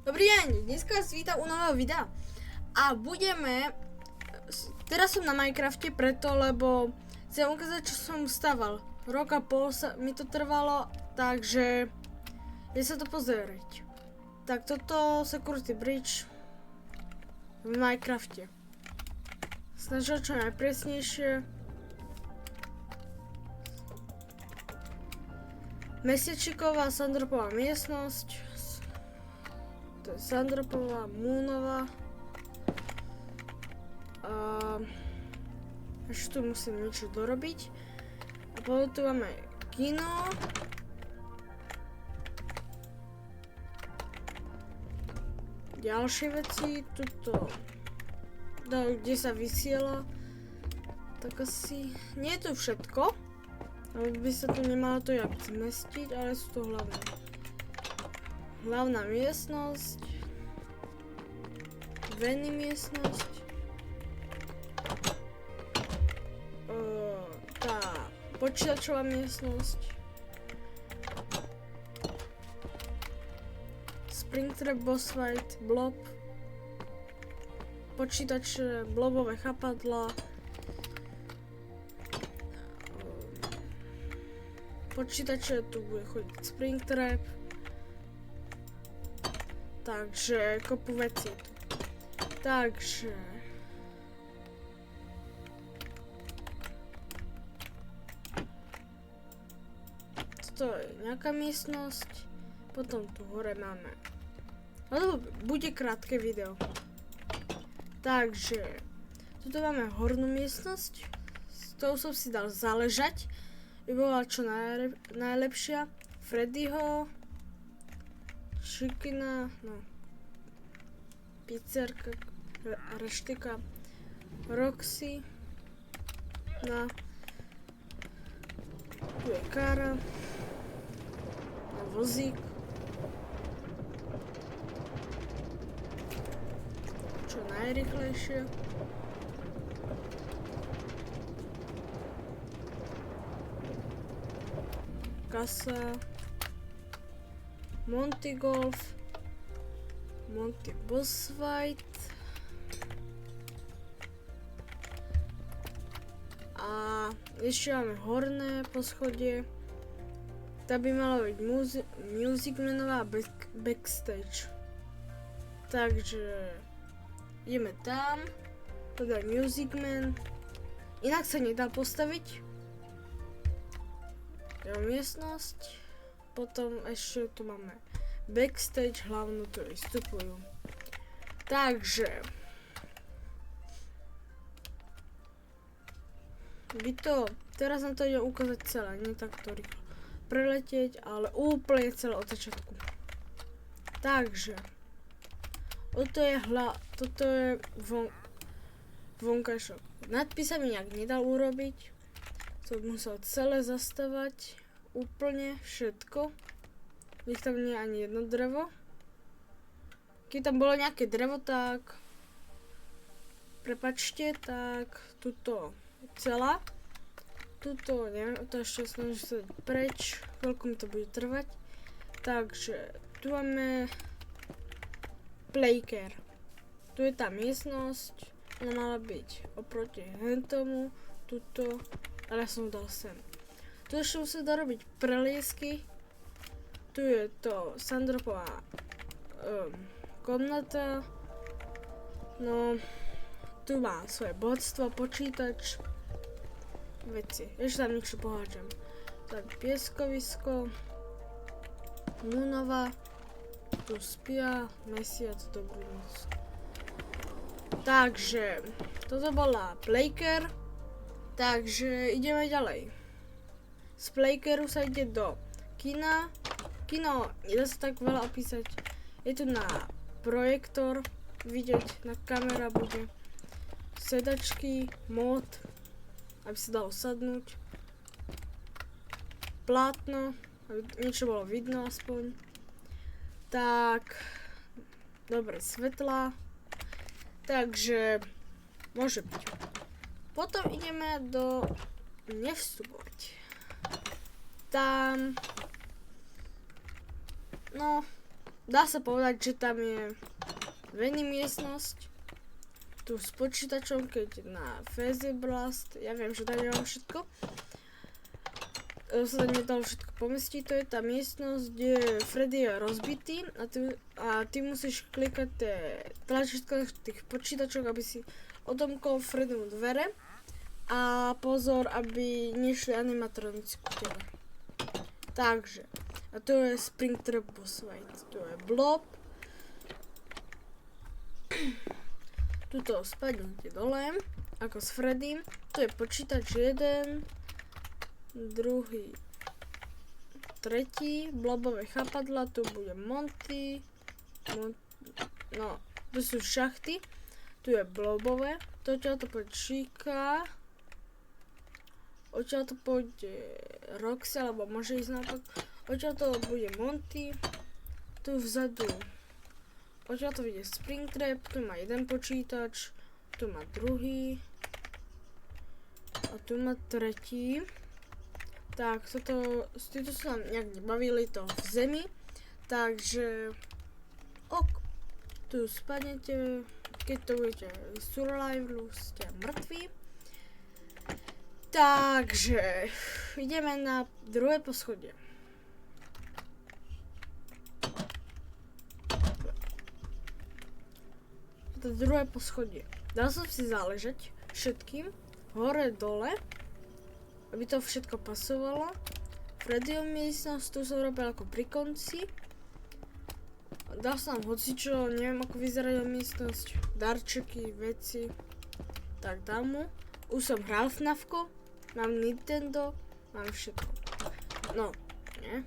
Dobrý deň, dneska vás vítam u nového videa a teraz som na Minecrafte preto, lebo chcem ukázať, čo som staval. Rok a pol mi to trvalo, takže je sa to pozrieť. Tak toto Security Bridge v Minecrafte. Snažil čo najpresnejšie. Mesiačiková sandropová miestnosť. To je sandropová, múnová. A ešte tu musím niečo dorobiť. A potom tu máme kino. Ďalšie veci, tuto, kde sa vysiela. Tak asi nie je to všetko. Lebo by sa tu nemalo to jak zmestiť, ale sú to hlavná miestnosť, venny miestnosť, tá počítačová miestnosť, Springtrap boss fight, blob, počítače, blobové chapadla, počítače, tu bude chodiť Springtrap. Takže kopu veci tu. Takže toto je nejaká miestnosť. Potom tu hore máme. No to bude krátke video. Takže tuto máme hornú miestnosť. S tou som si dal zaležať. By bola čo najlepšia. Freddyho, Šikina, no, pizzerka, reštika, Roxy, no, tu je Kara, no, vozík, čo najrychlejšie. Kasa, Monty Golf, Monty Boss Fight a ešte máme horné poschodie. Tá by mala byť Music Manová backstage. Takže ideme tam, teda Music Man. Inak sa nedá postaviť. Je miestnosť. Potom ešte tu máme backstage, hlavnú, tu vystupujú. Takže teraz nám to ide ukázať celé, nie takto rýchlo preletieť, ale úplne celé od začiatku. Takže toto je vonkajšok. Nadpis sa mi nejak nedal urobiť, to musel celé zastavať. Úplne všetko. Nech tam nie je ani jedno drevo. Keď tam bolo nejaké drevo, tak prepačte, tak tuto celá. Tuto, neviem, to ešte snažím sa dať preč. Koľko mi to bude trvať. Takže tu máme Playcare. Tu je tá miestnosť. Ona mala byť oproti hentomu. Tuto. Ale ja som dal sem. Tu ešte musím dorobiť preliesky. Tu je to sandropová komnata. No, tu má svoje bohatstvo, počítač, veci. Ešte tam niečo pohádžem. Tak pieskovisko, Múnova, tu spia, mesiac, dobrú noc. Takže, toto bola Playcare. Takže ideme ďalej. Z Playcareu sa ide do kina. Kino, nedá sa tak veľa opísať. Je tu na projektor, vidieť, na kamera bude. Sedačky, mód, aby sa dalo sadnúť. Plátno, aby niečo bolo vidno aspoň. Tak, dobre, svetlá. Takže, môže byť. Potom ideme do nevstupovať. Tam, no, dá sa povedať, že tam je venný miestnosť. Tu s počítačom, keď na Phase Blast, ja viem, že tam nemám všetko. Sa tam nedalo všetko pomestiť, to je tá miestnosť, kde Freddy je rozbitý a ty musíš klikať tlačítko tých počítačov, aby si odomkol Freddymu dvere. A pozor, aby nešli animatronici ku tebe. Takže, a to je Springtrap Boss Fight, to je Blob. Tuto spadnete dole, ako s Freddym. Tu je počítač 1, druhý, tretí, blobové chapadla, tu bude Monty, no, tu sú šachty, tu je blobové, to to pôjde Chica, odtiaľ to pôjde Roxy, alebo môže ísť naopak, odtiaľ to bude Monty, tu vzadu, odtiaľ to vidie Springtrap, tu má jeden počítač, tu má druhý, a tu má tretí. Tak, títo sa nám nejak nebavili to v zemi, takže tu spadnete, keď to budete survivalu, ste mŕtvi. Takže, ideme na druhé poschodie. To druhé poschodie. Dal som si záležať všetkým, hore, dole, aby to všetko pasovalo. Freddyho miestnosť, tu som robil ako pri konci. Dal som hocičo, neviem ako vyzerá miestnosť, darčeky, veci. Tak dám mu. Už som hral FNAFko, mám Nintendo, mám všetko. No, nie.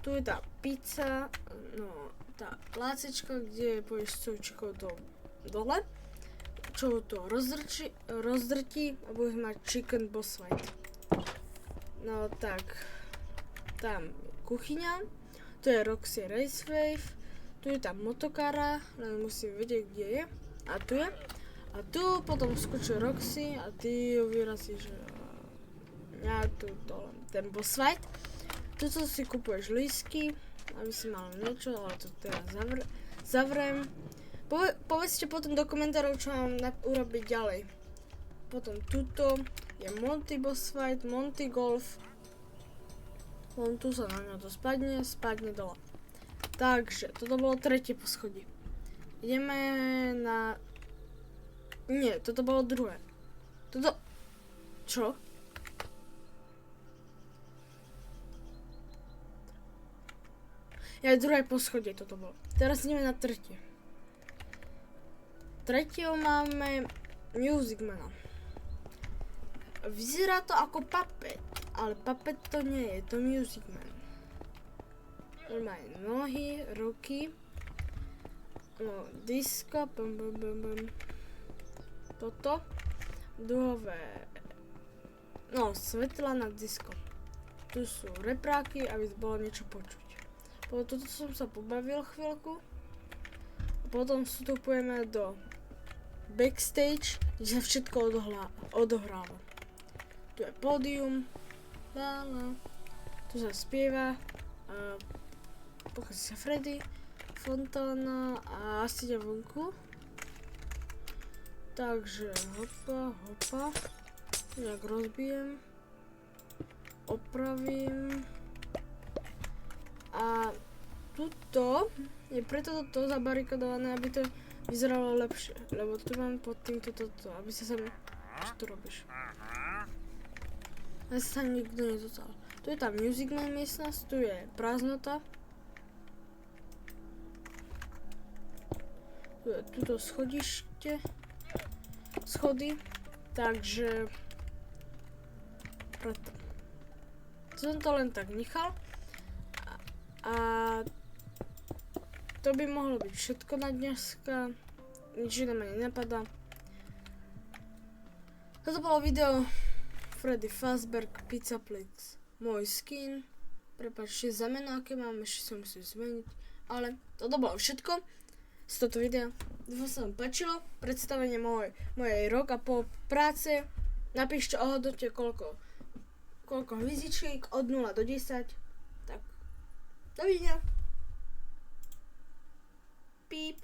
Tu je tá pizza, no, tá plácečka, kde pôjdeš s covčkou dole. Čo to rozdrtí a budeš mať Chicken Boss Fight. No tak, tam je kuchyňa, tu je Roxy Racewave, tu je tá motokára, len musím vedieť, kde je, a tu je. A tu potom skočí Roxy a ty ju vyrazíš ja tu dole, ten boss fight. Tuto si kupuješ lístky, aby si mal niečo, ale to teraz zavriem. Povedzte potom do komentárov, čo mám urobiť ďalej. Potom tuto je Monty Boss Fight, Monty Golf. Tu sa na ňo to spadne dole. Takže, toto bolo tretie poschodie. Ideme na... Nie, toto bolo druhé. Toto... Čo? Ja, druhé poschodie toto bolo. Teraz ideme na tretie. Tretieho máme Music Mana. Vyzerá to ako Puppet, ale Puppet to nie je, to Music Man. On má nohy, ruky, no, disko, toto, duhové, no, svetla na disko. Tu sú repráky, aby bolo niečo počuť. Potom toto som sa pobavil chvíľku. A potom vstupujeme do backstage, kde sa všetko odohráva. Tu je pódium, tu sa spieva, pochádza sa Freddy, fontána a asi ide vonku. Takže hopa, nejak rozbijem, opravím a tuto je preto toto zabarikadované, aby to vyzeralo lepšie, lebo tu mám pod týmto toto, aby sa sem... Čo tu robíš? Ale sa nikto nedocal. Tu je tá Music Man miestnosť, tu je prázdnota. Tu je tuto schody, takže preto. Som to len tak nechal a to by mohlo byť všetko na dneska, nič iné ma nenapadá. Toto bolo video Freddy Fazbear Pizza Plex. Môj skin, prepáčte za meno, aké mám, ešte sa musím zmeniť, ale toto bolo všetko z toto videa. Dúfam sa vám páčilo, predstavenie mojej rok a pol práce. Napíšte, ohodnote koľko hviezdičiek od 0 do 10. Tak, dovidenia. píp.